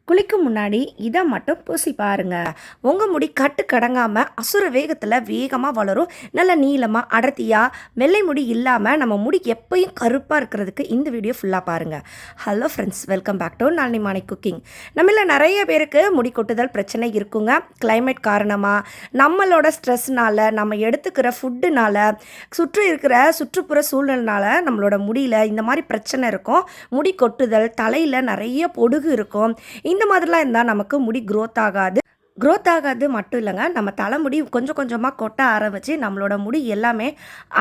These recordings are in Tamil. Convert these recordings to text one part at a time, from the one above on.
குளிக்கும் முன்னாடி இதை மட்டும் பூசி பாருங்க. உங்கள் முடி கட்டு கடங்காமல் அசுர வேகத்தில் வேகமாக வளரும். நல்ல நீளமாக அடர்த்தியாக வெள்ளை முடி இல்லாமல் நம்ம முடி எப்பயும் கருப்பாக இருக்கிறதுக்கு இந்த வீடியோ ஃபுல்லாக பாருங்கள். Hello friends, welcome back to Nalini morning cooking. நம்மள நிறைய பேருக்கு முடி கொட்டுதல் பிரச்சனை இருக்குங்க. கிளைமேட் காரணமாக, நம்மளோட ஸ்ட்ரெஸ்னால், நம்ம எடுத்துக்கிற ஃபுட்டுனால், சுற்றுப்புற சூழ்நிலைனால நம்மளோட முடியில் இந்த மாதிரி பிரச்சனை இருக்கும். முடி கொட்டுதல், தலையில் நிறைய பொடுகு இருக்கும். இந்த மாதிரிலாம் இருந்தால் நமக்கு முடி க்ரோத் ஆகாது மட்டும் இல்லைங்க, நம்ம தலைமுடி கொஞ்சம் கொஞ்சமாக கொட்ட ஆரம்பித்து நம்மளோட முடி எல்லாமே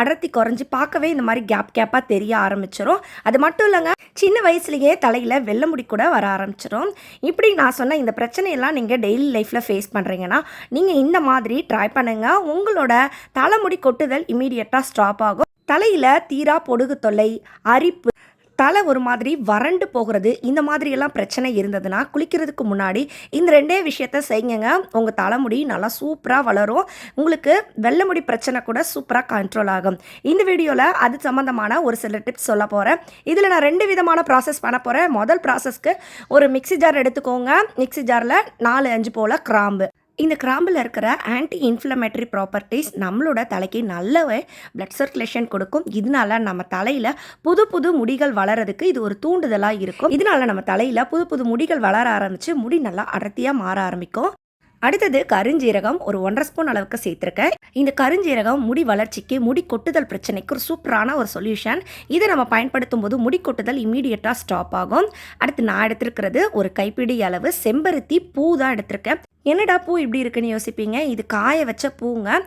அடர்த்தி குறைஞ்சி பார்க்கவே இந்த மாதிரி கேப்பாக தெரிய ஆரம்பிச்சிடும். அது மட்டும் இல்லைங்க, சின்ன வயசுலேயே தலையில் வெள்ளை முடி கூட வர ஆரம்பிச்சிடும். இப்படி நான் சொன்ன இந்த பிரச்சனையெல்லாம் நீங்கள் டெய்லி லைஃப்பில் ஃபேஸ் பண்ணுறீங்கன்னா நீங்கள் இந்த மாதிரி ட்ரை பண்ணுங்கள். உங்களோட தலைமுடி கொட்டுதல் இமீடியட்டாக ஸ்டாப் ஆகும். தலையில் தீரா பொடுகு தொல்லை, அரிப்பு, தலை ஒரு மாதிரி வறண்டு போகிறது, இந்த மாதிரியெல்லாம் பிரச்சனை இருந்ததுன்னா குளிக்கிறதுக்கு முன்னாடி இந்த ரெண்டே விஷயத்த செய்யுங்க. உங்கள் தலைமுடி நல்லா சூப்பராக வளரும். உங்களுக்கு வெள்ளை முடி பிரச்சனை கூட சூப்பராக கண்ட்ரோல் ஆகும். இந்த வீடியோவில் அது சம்மந்தமான ஒரு சில டிப்ஸ் சொல்ல போகிறேன். இதில் நான் 2 விதமான ப்ராசஸ் பண்ண போகிறேன். முதல் ப்ராசஸ்க்கு ஒரு மிக்ஸி ஜார் எடுத்துக்கோங்க. மிக்ஸி ஜாரில் 4-5 போல் கிராம்பு. இந்த கிராம்பில் இருக்கிற ஆன்டி இன்ஃப்ளமேட்டரி ப்ராப்பர்ட்டிஸ் நம்மளோட தலைக்கு நல்லாவே பிளட் சர்க்குலேஷன் கொடுக்கும். இதனால நம்ம தலையில் புது முடிகள் வளரதுக்கு இது ஒரு தூண்டுதலாக இருக்கும். இதனால நம்ம தலையில் புது முடிகள் வளர ஆரம்பித்து முடி நல்லா அடர்த்தியாக மாற ஆரம்பிக்கும். அடுத்தது கருஞ்சீரகம், ஒரு 1.5 ஸ்பூன் அளவுக்கு சேர்த்துருக்கேன். இந்த கருஞ்சீரகம் முடி வளர்ச்சிக்கு, முடி கொட்டுதல் பிரச்சனைக்கு ஒரு சூப்பரான ஒரு சொல்யூஷன். இதை நம்ம பயன்படுத்தும் போது முடி கொட்டுதல் இமீடியட்டாக ஸ்டாப் ஆகும். அடுத்து நான் எடுத்துருக்கிறது ஒரு கைப்பிடி அளவு செம்பருத்தி பூ தான் எடுத்திருக்கேன். என்னடா பூ இப்படி இருக்குன்னு யோசிப்பீங்க, இது காய வச்ச பூங்க.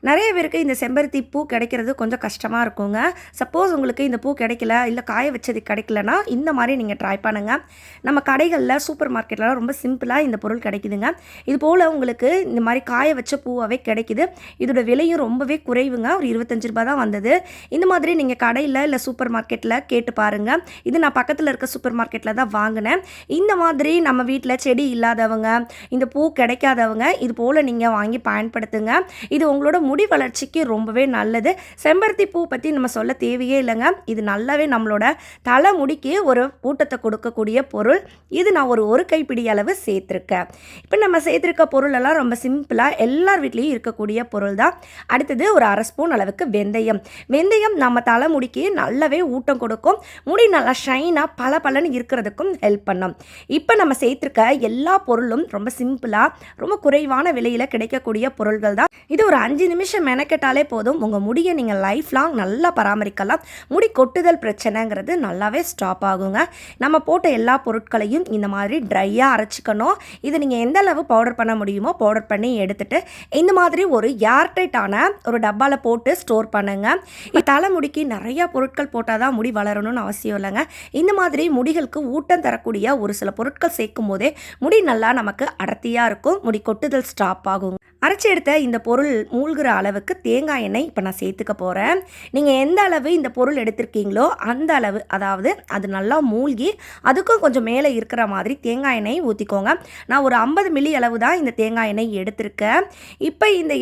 நிறைய பேருக்கு இந்த செம்பருத்தி பூ கிடைக்கிறது கொஞ்சம் கஷ்டமாக இருக்குங்க. சப்போஸ் உங்களுக்கு இந்த பூ கிடைக்கல, இல்லை காய வச்சது கிடைக்கலனா இந்த மாதிரி நீங்கள் ட்ரை பண்ணுங்கள். நம்ம கடைகளில், சூப்பர் மார்க்கெட்லாம் ரொம்ப சிம்பிளாக இந்த பொருள் கிடைக்குதுங்க. இது போல் உங்களுக்கு இந்த மாதிரி காய வச்ச பூவாகவே கிடைக்குது. இதோட விலையும் ரொம்பவே குறைவுங்க, ஒரு 25 ரூபா தான் வந்தது. இந்த மாதிரி நீங்கள் கடையில் இல்லை சூப்பர் மார்க்கெட்டில் கேட்டு பாருங்கள். இது நான் பக்கத்தில் இருக்க சூப்பர் மார்க்கெட்டில் தான் வாங்கினேன். இந்த மாதிரி நம்ம வீட்டில் செடி இல்லாதவங்க, இந்த பூ கிடைக்காதவங்க இது போல் நீங்கள் வாங்கி பயன்படுத்துங்க. இது உங்களோட முடி வளர்ச்சிக்கு ரொம்பவே நல்லது. செம்பருத்தி பூ பற்றி நம்ம சொல்ல தேவையே இல்லைங்க. இது நல்லாவே நம்மளோட தலைமுடிக்கு ஒரு ஊட்டத்தை கொடுக்கக்கூடிய பொருள். இது நான் ஒரு கைப்பிடி அளவு சேர்த்துருக்கேன். இப்போ நம்ம சேர்த்துருக்க பொருளெல்லாம் ரொம்ப சிம்பிளாக எல்லார் வீட்லேயும் இருக்கக்கூடிய பொருள் தான். அடுத்தது ஒரு 1/2 ஸ்பூன் அளவுக்கு வெந்தயம் நம்ம தலைமுடிக்கு நல்லாவே ஊட்டம் கொடுக்கும். முடி நல்லா ஷைனாக பளபளன்னு இருக்கிறதுக்கும் ஹெல்ப் பண்ணும். இப்போ நம்ம சேர்த்துருக்க எல்லா பொருளும் ரொம்ப சிம்பிளாக, ரொம்ப குறைவான விலையில் கிடைக்கக்கூடிய பொருள்கள் தான். இது ஒரு 5 நிமிஷம் மெனக்கெட்டாலே போதும், உங்கள் முடியை நீங்கள் லைஃப் லாங் நல்லா பராமரிக்கலாம். முடி கொட்டுதல் பிரச்சனைங்கிறது நல்லாவே ஸ்டாப் ஆகுங்க. நம்ம போட்ட எல்லா பொருட்களையும் இந்த மாதிரி ட்ரையாக அரைச்சிக்கணும். இதை நீங்கள் எந்த அளவு பவுடர் பண்ண முடியுமோ பவுடர் பண்ணி எடுத்துட்டு இந்த மாதிரி ஒரு ஏர்டைட்டான ஒரு டப்பாவில் போட்டு ஸ்டோர் பண்ணுங்க. தலைமுடிக்கு நிறையா பொருட்கள் போட்டால் தான் முடி வளரணும்னு அவசியம் இல்லைங்க. இந்த மாதிரி முடிகளுக்கு ஊட்டம் தரக்கூடிய ஒரு சில பொருட்கள் சேர்க்கும் போதே முடி நல்லா நமக்கு அடர்த்தியாக இருக்கும். முடி கொட்டுதல் ஸ்டாப் ஆகும். அரைச்சி எடுத்த இந்த பொருள் மூழ்கிற அளவுக்கு தேங்காய் எண்ணெய் இப்போ நான் சேர்த்துக்க போகிறேன். நீங்கள் எந்த அளவு இந்த பொருள் எடுத்திருக்கீங்களோ அந்த அளவு, அதாவது அது நல்லா மூழ்கி அதுக்கும் கொஞ்சம் மேலே இருக்கிற மாதிரி தேங்காய் எண்ணெய் ஊற்றிக்கோங்க. நான் ஒரு 50 மில்லி அளவு தான் இந்த தேங்காய் எண்ணெய் எடுத்திருக்கேன். இப்போ இந்த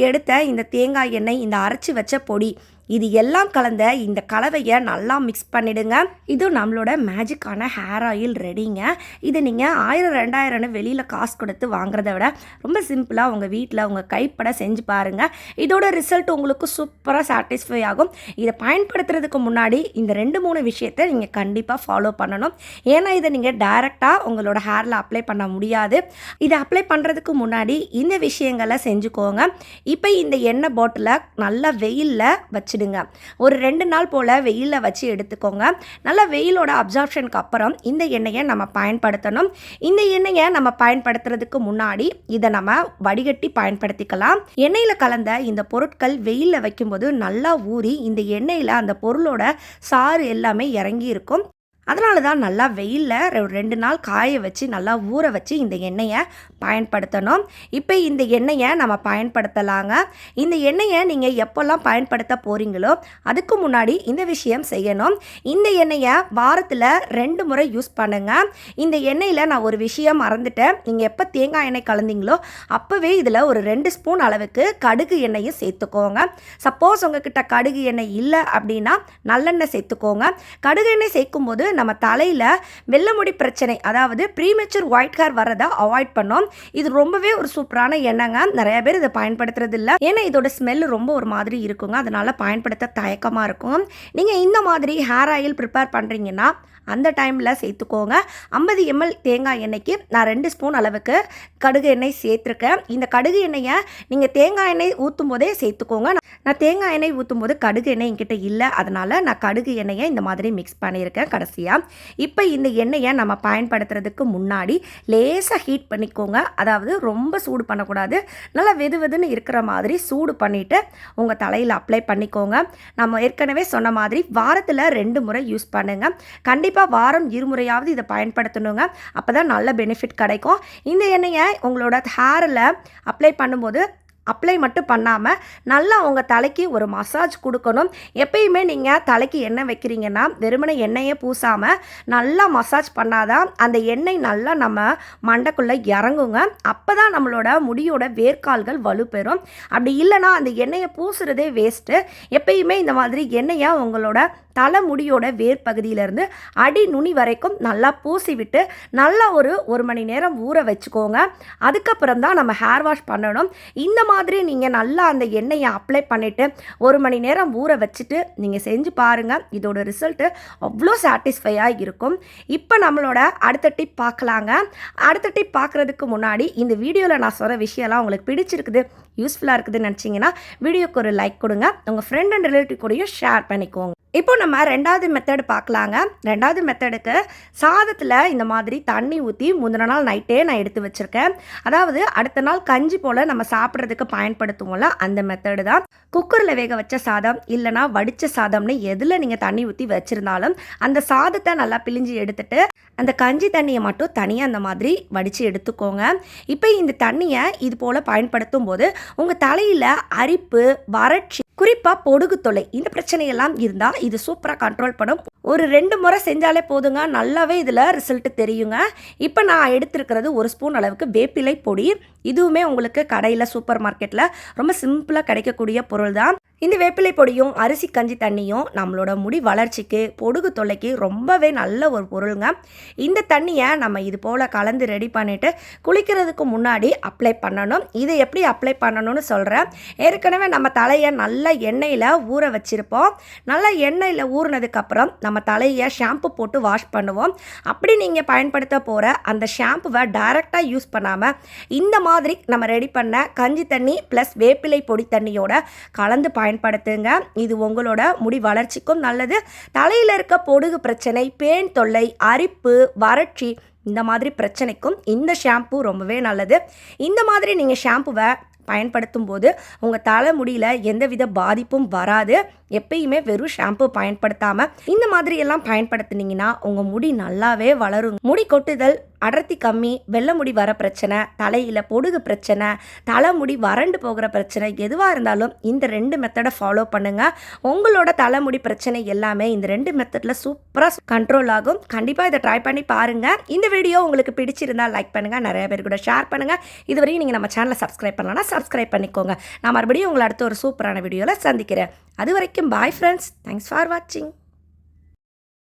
தேங்காய் எண்ணெய், இந்த அரைச்சி வச்ச பொடி, இது எல்லாம் கலந்த இந்த கலவையை நல்லா மிக்ஸ் பண்ணிவிடுங்க. இது நம்மளோட மேஜிக்கான ஹேர் ஆயில் ரெடிங்க. இது நீங்கள் 1000-2000 வெளியில் காசு கொடுத்து வாங்குறத விட ரொம்ப சிம்பிளாக உங்கள் வீட்டில் உங்கள் கைப்பட செஞ்சு பாருங்கள். இதோட ரிசல்ட் உங்களுக்கு சூப்பராக சாட்டிஸ்ஃபை ஆகும். இதை பயன்படுத்துறதுக்கு முன்னாடி இந்த 2-3 விஷயத்தை நீங்கள் கண்டிப்பாக ஃபாலோ பண்ணணும். ஏன்னா இதை நீங்கள் டைரெக்டாக உங்களோட ஹேரில் அப்ளை பண்ண முடியாது. இதை அப்ளை பண்ணுறதுக்கு முன்னாடி இந்த விஷயங்களை செஞ்சுக்கோங்க. இப்போ இந்த எண்ணெய் பாட்டிலை நல்லா வெயிலில் வச்சு ஒரு 2 நாள் போல் வெயிலில் வச்சு எடுத்துக்கோங்க. நல்லா வெயிலோட அப்சார்ப்ஷனுக்கு அப்புறம் இந்த எண்ணெயை நம்ம பயன்படுத்தணும். இந்த எண்ணெயை நம்ம பயன்படுத்துறதுக்கு முன்னாடி இதை நம்ம வடிகட்டி பயன்படுத்திக்கலாம். எண்ணெயில் கலந்த இந்த பொருட்கள் வெயிலில் வைக்கும்போது நல்லா ஊறி இந்த எண்ணெயில் அந்த பொருளோட சாறு எல்லாமே இறங்கி இருக்கும். அதனால தான் நல்லா வெயிலில் 2 நாள் காய வச்சு நல்லா ஊற வச்சு இந்த எண்ணெயை பயன்படுத்தணும். இப்போ இந்த எண்ணெயை நம்ம பயன்படுத்தலாங்க. இந்த எண்ணெயை நீங்கள் எப்போல்லாம் பயன்படுத்த போகிறீங்களோ அதுக்கு முன்னாடி இந்த விஷயம் செய்யணும். இந்த எண்ணெயை வாரத்தில் 2 முறை யூஸ் பண்ணுங்கள். இந்த எண்ணெயில் நான் ஒரு விஷயம் மறந்துட்டேன். நீங்கள் எப்போ தேங்காய் எண்ணெய் கலந்தீங்களோ அப்போவே இதில் ஒரு 2 ஸ்பூன் அளவுக்கு கடுகு எண்ணெயும் சேர்த்துக்கோங்க. சப்போஸ் உங்ககிட்ட கடுகு எண்ணெய் இல்லை அப்படின்னா நல்லெண்ணெய் சேர்த்துக்கோங்க. கடுகு எண்ணெய் சேர்க்கும்போது நம்ம தலையில் வெள்ளை முடி பிரச்சனை, அதாவது ப்ரீமெச்சூர் ஒயிட் ஹேர் வரதை அவாய்ட் பண்ணோம். இது ரொம்பவே ஒரு சூப்பரான எண்ணெய்ங்க. நிறைய பேர் இதை பயன்படுத்துறது இல்லை, ஏன்னா இதோட ஸ்மெல் ரொம்ப ஒரு மாதிரி இருக்குங்க. அதனால் பயன்படுத்த தயக்கமாக இருக்கும். நீங்கள் இந்த மாதிரி ஹேர் ஆயில் ப்ரிப்பேர் பண்ணுறீங்கன்னா அந்த டைமில் சேர்த்துக்கோங்க. 50 ml தேங்காய் எண்ணெய்க்கு நான் 2 ஸ்பூன் அளவுக்கு கடுகு எண்ணெய் சேர்த்துருக்கேன். இந்த கடுகு எண்ணெயை நீங்கள் தேங்காய் எண்ணெய் ஊற்றும் போதே சேர்த்துக்கோங்க. நான் தேங்காய் எண்ணெய் ஊற்றும் போது கடுகு எண்ணெய் என்கிட்ட இல்லை, அதனால் நான் கடுகு எண்ணெயை இந்த மாதிரி மிக்ஸ் பண்ணியிருக்கேன் கடைசியாக. இப்போ இந்த எண்ணெயை நம்ம பயன்படுத்துறதுக்கு முன்னாடி லேசாக ஹீட் பண்ணிக்கோங்க. அதாவது ரொம்ப சூடு பண்ணக்கூடாது, நல்லா வெது வெதுன்னு இருக்கிற மாதிரி சூடு பண்ணிவிட்டு உங்கள் தலையில் அப்ளை பண்ணிக்கோங்க. நம்ம ஏற்கனவே சொன்ன மாதிரி வாரத்தில் 2 முறை யூஸ் பண்ணுங்கள். கண்டிப்பாக வாரம் 2 முறையாவது இதை பயன்படுத்தணுங்க. அப்போ தான் நல்ல பெனிஃபிட் கிடைக்கும். இந்த எண்ணெயை உங்களோட ஹேரில் அப்ளை பண்ணும்போது அப்ளை மட்டும் பண்ணாமல் நல்லா உங்கள் தலைக்கு ஒரு மசாஜ் கொடுக்கணும். எப்பயுமே நீங்கள் தலைக்கு எண்ணெய் வைக்கிறீங்கன்னா வெறுமனே எண்ணெயே பூசாமல் நல்லா மசாஜ் பண்ணாதான் அந்த எண்ணெய் நல்லா நம்ம மண்டைக்குள்ளே இறங்குங்க. அப்போ தான் நம்மளோட முடியோட வேர்க்கால்கள் வலுப்பெறும். அப்படி இல்லைனா அந்த எண்ணெயை பூசுறதே வேஸ்ட்டு. எப்பயுமே இந்த மாதிரி எண்ணெயை உங்களோட தலைமுடியோட வேர் பகுதியிலேருந்து அடி நுனி வரைக்கும் நல்லா பூசி விட்டு நல்லா ஒரு மணி நேரம் ஊற வச்சுக்கோங்க. அதுக்கப்புறம் தான் நம்ம ஹேர் வாஷ் பண்ணணும். இந்த மாதிரி நீங்கள் நல்லா அந்த எண்ணெயை அப்ளை பண்ணிவிட்டு 1 மணி நேரம் ஊற வச்சுட்டு நீங்கள் செஞ்சு பாருங்கள். இதோட ரிசல்ட்டு அவ்வளோ சாட்டிஸ்ஃபையாக இருக்கும். இப்போ நம்மளோட அடுத்த டிப் பார்க்கலாங்க. அடுத்த டிப் பார்க்குறதுக்கு முன்னாடி இந்த வீடியோவில் நான் சொல்கிற விஷயம்லாம் உங்களுக்கு பிடிச்சிருக்குது, யூஸ்ஃபுல்லாக இருக்குதுன்னு நினச்சிங்கன்னா வீடியோக்கு ஒரு லைக் கொடுங்க. உங்கள் ஃப்ரெண்ட் அண்ட் ரிலேட்டிவ் கூடயும் ஷேர் பண்ணிக்கோங்க. இப்போ நம்ம 2வது மெத்தட் பார்க்கலாங்க. 2வது மெத்தடுக்கு சாதத்தில் இந்த மாதிரி தண்ணி ஊற்றி முந்தின நாள் நைட்டே நான் எடுத்து வச்சுருக்கேன். அதாவது அடுத்த நாள் கஞ்சி போல் நம்ம சாப்பிட்றதுக்கு பயன்படுத்துவோம்ல, அந்த மெத்தடு தான். குக்கரில் வேக வச்ச சாதம் இல்லைனா வடித்த சாதம்னு எதில் நீங்கள் தண்ணி ஊற்றி வச்சுருந்தாலும் அந்த சாதத்தை நல்லா பிழிஞ்சு எடுத்துட்டு அந்த கஞ்சி தண்ணியை மட்டும் தனியாக அந்த மாதிரி வடித்து எடுத்துக்கோங்க. இப்போ இந்த தண்ணியை இது போல் பயன்படுத்தும் போது உங்கள் தலையில் அரிப்பு, வறட்சி, குறிப்பாக பொடுகு தொல்லை, இந்த பிரச்சனையெல்லாம் இருந்தால் இது சூப்பராக கண்ட்ரோல் பண்ணும். ஒரு 2 முறை செஞ்சாலே போதுங்க, நல்லாவே இதில் ரிசல்ட் தெரியுங்க. இப்போ நான் எடுத்துருக்கிறது 1 ஸ்பூன் அளவுக்கு வேப்பிலை பொடி. இதுவுமே உங்களுக்கு கடையில் சூப்பர் மார்க்கெட்டில் ரொம்ப சிம்பிளாக கிடைக்கக்கூடிய பொருள் தான். இந்த வேப்பிலை பொடியும் அரிசி கஞ்சி தண்ணியும் நம்மளோட முடி வளர்ச்சிக்கு, பொடுகு தொல்லைக்கு ரொம்பவே நல்ல ஒரு பொருளுங்க. இந்த தண்ணியை நம்ம இது போல் கலந்து ரெடி பண்ணிவிட்டு குளிக்கிறதுக்கு முன்னாடி அப்ளை பண்ணணும். இதை எப்படி அப்ளை பண்ணணும்னு சொல்கிறேன். ஏற்கனவே நம்ம தலையை நல்ல எண்ணெயில் ஊற வச்சுருப்போம். நல்லா எண்ணெயில் ஊறினதுக்கப்புறம் நம்ம தலையை ஷாம்பு போட்டு வாஷ் பண்ணுவோம். அப்படி நீங்கள் பயன்படுத்த போகிற அந்த ஷாம்புவை டைரெக்டாக யூஸ் பண்ணாமல் இந்த மாதிரி நம்ம ரெடி பண்ண கஞ்சி தண்ணி ப்ளஸ் வேப்பிலை பொடி தண்ணியோட கலந்து பயன்படுத்துங்க. இது உங்களோட முடி வளர்ச்சிக்கும் நல்லது. தலையில் இருக்க பொடுகு பிரச்சனை, பேன் தொல்லை, அரிப்பு, வறட்சி, இந்த மாதிரி பிரச்சனைக்கும் இந்த ஷாம்பு ரொம்பவே நல்லது. இந்த மாதிரி நீங்கள் ஷாம்புவை பயன்படுத்தும் போது உங்கள் தலைமுடியில் எந்தவித பாதிப்பும் வராது. எப்பயுமே வெறும் ஷாம்பு பயன்படுத்தாமல் இந்த மாதிரி எல்லாம் பயன்படுத்தினீங்கன்னா உங்கள் முடி நல்லாவே வளரும். முடி கொட்டுதல், அடர்த்தி கம்மி, வெள்ளை முடி வர பிரச்சனை, தலையில் பொடுகு பிரச்சனை, தலைமுடி வறண்டு போகிற பிரச்சனை எதுவாக இருந்தாலும் இந்த 2 மெத்தடை ஃபாலோ பண்ணுங்கள். உங்களோட தலைமுடி பிரச்சனை எல்லாமே இந்த 2 மெத்தடில் சூப்பராக கண்ட்ரோல் ஆகும். கண்டிப்பாக இதை ட்ரை பண்ணி பாருங்கள். இந்த வீடியோ உங்களுக்கு பிடிச்சிருந்தால் லைக் பண்ணுங்கள், நிறைய பேர் கூட ஷேர் பண்ணுங்கள். இதுவரையும் நீங்கள் நம்ம சேனலை சப்ஸ்கிரைப் பண்ணலன்னா சப்ஸ்கிரைப் பண்ணிக்கோங்க. நான் மறுபடியும் உங்களை அடுத்த ஒரு சூப்பரான வீடியோவில் சந்திக்கிறேன். அது வரைக்கும் பாய் ஃப்ரெண்ட்ஸ். தேங்க்ஸ் ஃபார் வாட்சிங்.